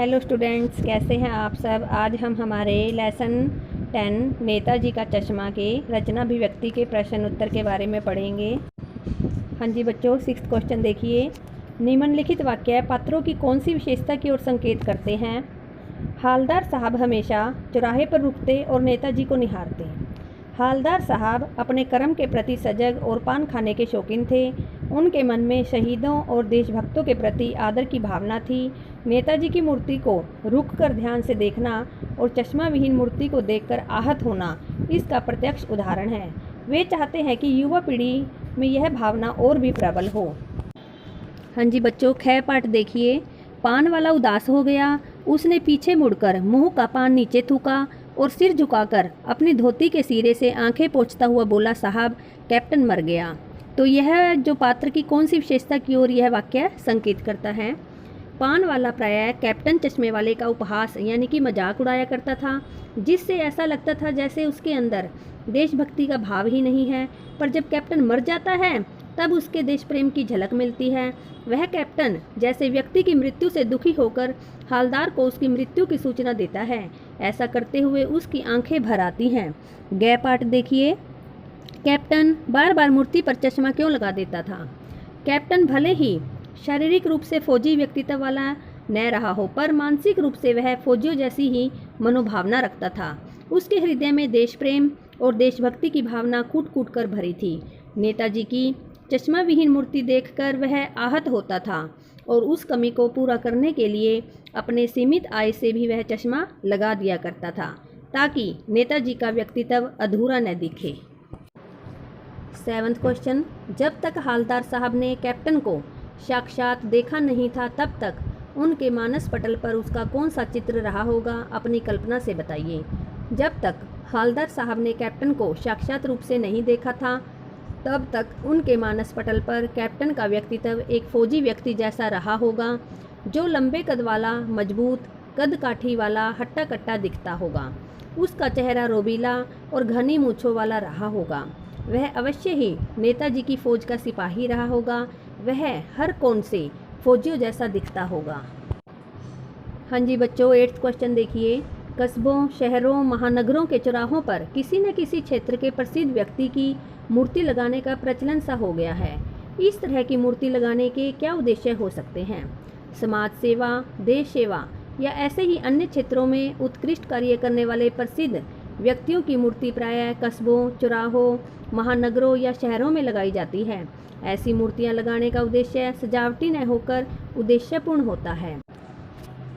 Hello students, कैसे हैं आप सब। आज हम हमारे लेसन 10 नेताजी का चश्मा के रचनाभिव्यक्ति के प्रश्न उत्तर के बारे में पढ़ेंगे। हाँ जी बच्चों, 6th क्वेश्चन देखिए। निम्नलिखित वाक्य पात्रों की कौन सी विशेषता की ओर संकेत करते हैं। हालदार साहब हमेशा चौराहे पर रुकते और नेताजी को निहारते। हालदार साहब अपने कर्म के प्रति सजग और पान खाने के शौकीन थे। उनके मन में शहीदों और देशभक्तों के प्रति आदर की भावना थी। नेताजी की मूर्ति को रुककर ध्यान से देखना और चश्मा विहीन मूर्ति को देखकर आहत होना इसका प्रत्यक्ष उदाहरण है। वे चाहते हैं कि युवा पीढ़ी में यह भावना और भी प्रबल हो। हाँ जी बच्चों, ख पाठ देखिए। पान वाला उदास हो गया। उसने पीछे मुड़कर मुंह का पान नीचे थूका और सिर झुकाकर अपनी धोती के सिरे से आंखें पोंछता हुआ बोला, साहब कैप्टन मर गया। तो यह जो पात्र की कौन सी विशेषता की ओर यह वाक्य संकेत करता है। पान वाला प्रायः कैप्टन चश्मे वाले का उपहास यानी कि मजाक उड़ाया करता था, जिससे ऐसा लगता था जैसे उसके अंदर देशभक्ति का भाव ही नहीं है। पर जब कैप्टन मर जाता है तब उसके देश प्रेम की झलक मिलती है। वह कैप्टन जैसे व्यक्ति की मृत्यु से दुखी होकर हालदार को उसकी मृत्यु की सूचना देता है। ऐसा करते हुए उसकी आंखें भर आती हैं। गै पाठ देखिए। कैप्टन बार बार मूर्ति पर चश्मा क्यों लगा देता था। कैप्टन भले ही शारीरिक रूप से फौजी व्यक्तित्व वाला न रहा हो, पर मानसिक रूप से वह फौजियों जैसी ही मनोभावना रखता था। उसके हृदय में देश प्रेम और देशभक्ति की भावना कूट कूट कर भरी थी। नेताजी की चश्मा विहीन मूर्ति देखकर वह आहत होता था और उस कमी को पूरा करने के लिए अपने सीमित आय से भी वह चश्मा लगा दिया करता था, ताकि नेताजी का व्यक्तित्व अधूरा न दिखे। 7th question. जब तक हालदार साहब ने कैप्टन को साक्षात देखा नहीं था, तब तक उनके मानस पटल पर उसका कौन सा चित्र रहा होगा, अपनी कल्पना से बताइए। जब तक हालदार साहब ने कैप्टन को साक्षात रूप से नहीं देखा था, तब तक उनके मानस पटल पर कैप्टन का व्यक्तित्व एक फौजी व्यक्ति जैसा रहा होगा, जो लंबे कद वाला, मजबूत कद काठी वाला, हट्टा कट्टा दिखता होगा। उसका चेहरा रोबीला और घनी मूंछों वाला रहा होगा। वह अवश्य ही नेताजी की फौज का सिपाही रहा होगा। वह हर कोण से फौजियों जैसा दिखता होगा। हाँ जी बच्चों, 8th क्वेश्चन देखिए। कस्बों, शहरों, महानगरों के चौराहों पर किसी न किसी क्षेत्र के प्रसिद्ध व्यक्ति की मूर्ति लगाने का प्रचलन सा हो गया है। इस तरह की मूर्ति लगाने के क्या उद्देश्य हो सकते हैं। समाज सेवा, देश सेवा या ऐसे ही अन्य क्षेत्रों में उत्कृष्ट कार्य करने वाले प्रसिद्ध व्यक्तियों की मूर्ति प्रायः कस्बों, चौराहों, महानगरों या शहरों में लगाई जाती है। ऐसी मूर्तियां लगाने का उद्देश्य सजावटी न होकर उद्देश्यपूर्ण होता है।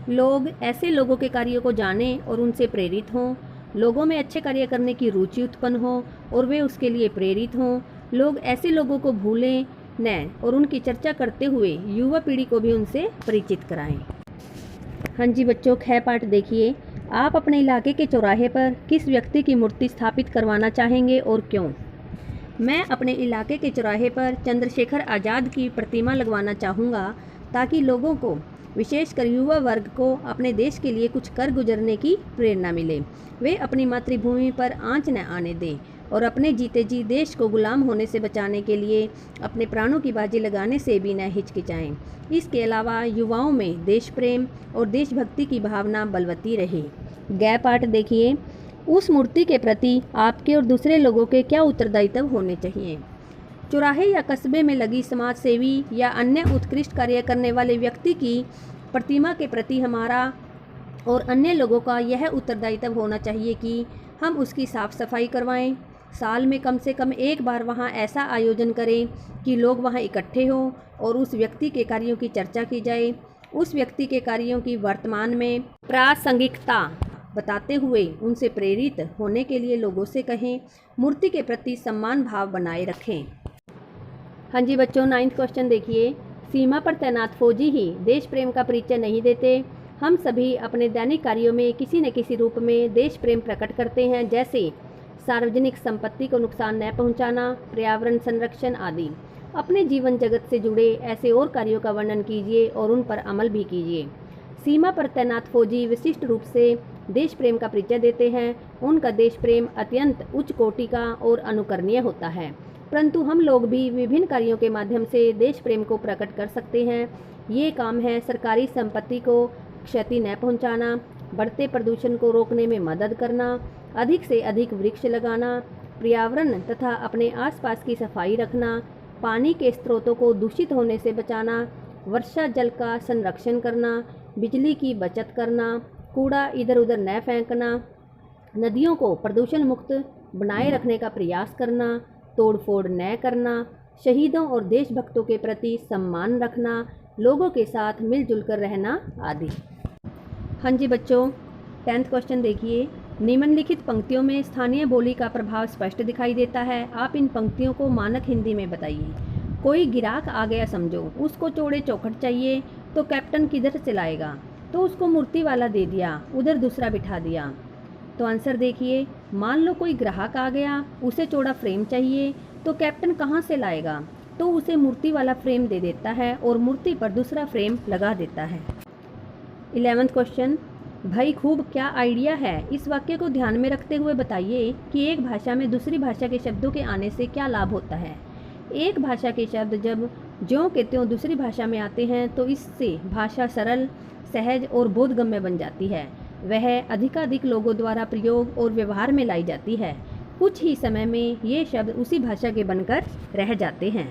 लोग ऐसे लोगों के कार्यों को जानें और उनसे प्रेरित हों। लोगों में अच्छे कार्य करने की रुचि उत्पन्न हो और वे उसके लिए प्रेरित हों। लोग ऐसे लोगों को भूलें न और उनकी चर्चा करते हुए युवा पीढ़ी को भी उनसे परिचित कराएं। हाँ जी बच्चों, ख पाठ देखिए। आप अपने इलाके के चौराहे पर किस व्यक्ति की मूर्ति स्थापित करवाना चाहेंगे और क्यों। मैं अपने इलाके के चौराहे पर चंद्रशेखर आज़ाद की प्रतिमा लगवाना चाहूँगा, ताकि लोगों को, विशेषकर युवा वर्ग को, अपने देश के लिए कुछ कर गुजरने की प्रेरणा मिले। वे अपनी मातृभूमि पर आंच न आने दें और अपने जीते जी देश को गुलाम होने से बचाने के लिए अपने प्राणों की बाजी लगाने से भी न हिचकिचाएं। इसके अलावा युवाओं में देश प्रेम और देशभक्ति की भावना बलवती रहे। गै पाठ देखिए। उस मूर्ति के प्रति आपके और दूसरे लोगों के क्या उत्तरदायित्व होने चाहिए। चौराहे या कस्बे में लगी समाज सेवी या अन्य उत्कृष्ट कार्य करने वाले व्यक्ति की प्रतिमा के प्रति हमारा और अन्य लोगों का यह उत्तरदायित्व होना चाहिए कि हम उसकी साफ सफाई करवाएं। साल में कम से कम एक बार वहां ऐसा आयोजन करें कि लोग वहां इकट्ठे हों और उस व्यक्ति के कार्यों की चर्चा की जाए। उस व्यक्ति के कार्यों की वर्तमान में प्रासंगिकता बताते हुए उनसे प्रेरित होने के लिए लोगों से कहें। मूर्ति के प्रति सम्मान भाव बनाए रखें। हाँ जी बच्चों, 9th क्वेश्चन देखिए। सीमा पर तैनात फौजी ही देश प्रेम का परिचय नहीं देते। हम सभी अपने दैनिक कार्यों में किसी न किसी रूप में देश प्रेम प्रकट करते हैं, जैसे सार्वजनिक संपत्ति को नुकसान न पहुंचाना, पर्यावरण संरक्षण आदि। अपने जीवन जगत से जुड़े ऐसे और कार्यों का वर्णन कीजिए और उन पर अमल भी कीजिए। सीमा पर तैनात फौजी विशिष्ट रूप से देश प्रेम का परिचय देते हैं। उनका देश प्रेम अत्यंत उच्च कोटि का और अनुकरणीय होता है, परंतु हम लोग भी विभिन्न कार्यों के माध्यम से देश प्रेम को प्रकट कर सकते हैं। ये काम है सरकारी संपत्ति को क्षति न पहुंचाना, बढ़ते प्रदूषण को रोकने में मदद करना, अधिक से अधिक वृक्ष लगाना, पर्यावरण तथा अपने आसपास की सफाई रखना, पानी के स्रोतों को दूषित होने से बचाना, वर्षा जल का संरक्षण करना, बिजली की बचत करना, कूड़ा इधर उधर न फेंकना, नदियों को प्रदूषण मुक्त बनाए रखने का प्रयास करना, तोड़फोड़ न करना, शहीदों और देशभक्तों के प्रति सम्मान रखना, लोगों के साथ मिलजुल कर रहना आदि। हाँ जी बच्चों, 10th क्वेश्चन देखिए। निम्नलिखित पंक्तियों में स्थानीय बोली का प्रभाव स्पष्ट दिखाई देता है। आप इन पंक्तियों को मानक हिंदी में बताइए। कोई गिराक आ गया समझो, उसको चौड़े चौखट चाहिए तो कैप्टन किधर से लाएगा, तो उसको मूर्ति वाला दे दिया, उधर दूसरा बिठा दिया। तो आंसर देखिए, मान लो कोई ग्राहक आ गया, उसे चौड़ा फ्रेम चाहिए तो कैप्टन कहाँ से लाएगा, तो उसे मूर्ति वाला फ्रेम दे देता है और मूर्ति पर दूसरा फ्रेम लगा देता है। 11th क्वेश्चन, भाई खूब क्या आइडिया है। इस वाक्य को ध्यान में रखते हुए बताइए कि एक भाषा में दूसरी भाषा के शब्दों के आने से क्या लाभ होता है। एक भाषा के शब्द जब ज्यों के त्यों दूसरी भाषा में आते हैं तो इससे भाषा सरल, सहज और बोधगम्य बन जाती है। वह अधिकाधिक लोगों द्वारा प्रयोग और व्यवहार में लाई जाती है। कुछ ही समय में ये शब्द उसी भाषा के बनकर रह जाते हैं।